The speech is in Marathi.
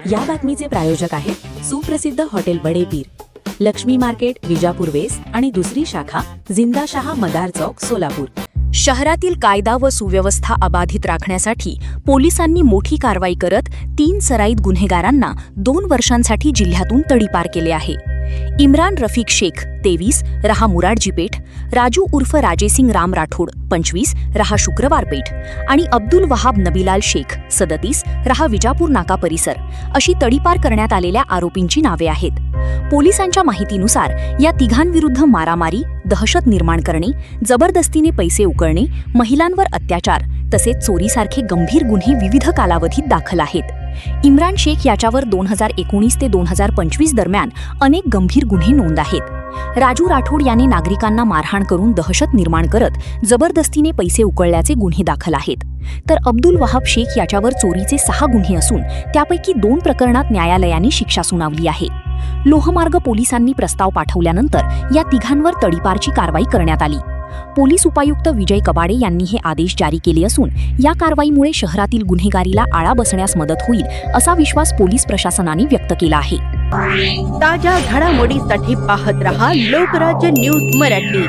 या बातमीचे प्रायोजक आहेत सुप्रसिद्ध हॉटेल बडे पीर, लक्ष्मी मार्केट, विजापूर वेस्ट आणि दुसरी शाखा जिंदाशहा मदार चौक, सोलापूर। शहरातील कायदा व सुव्यवस्था अबाधित राखण्यासाठी पोलिसांनी मोठी कारवाई करत 3 सराईत गुन्हेगारांना 2 वर्षांसाठी जिल्ह्यातून तडीपार केले आहे। इम्रान रफिक शेख 23 रहा मुरारजी पेठ, राजू उर्फ राजेसिंग राम राठोड 25 रहा शुक्रवार पेठ आणि अब्दुल वहाब नबीलाल शेख 37 रहा विजापूर नाका परिसर अशी तडीपार करण्यात आलेल्या आरोपींची नावे आहेत। पोलिसांच्या माहितीनुसार या तिघांविरुद्ध मारामारी, दहशत निर्माण करणे, जबरदस्तीने पैसे उकळणे, महिलांवर अत्याचार तसेच चोरीसारखे गंभीर गुन्हे विविध कालावधीत दाखल आहेत। इम्रान शेख याच्यावर 2019 ते 2025 दरम्यान अनेक गंभीर गुन्हे नोंद आहेत। राजू राठोड याने नागरिकांना मारहाण करून दहशत निर्माण करत जबरदस्तीने पैसे उकळल्याचे गुन्हे दाखल आहेत, तर अब्दुल वहाब शेख याच्यावर चोरीचे 6 गुन्हे असून त्यापैकी 2 प्रकरणात न्यायालयाने शिक्षा सुनावली आहे। लोहमार्ग पोलिसांनी प्रस्ताव पाठवल्यानंतर या तिघांवर तडीपारची कारवाई करण्यात आली। पोलीस उपायुक्त विजय कबाडे यांनी हे आदेश जारी केले असून या कारवाईमुळे शहरातील गुन्हेगारीला आळा बसण्यास मदत होईल असा विश्वास पोलीस प्रशासनाने व्यक्त केला आहे। ताज्या घडामोडीसाठी पाहत रहा लोकराज्य न्यूज मराठी।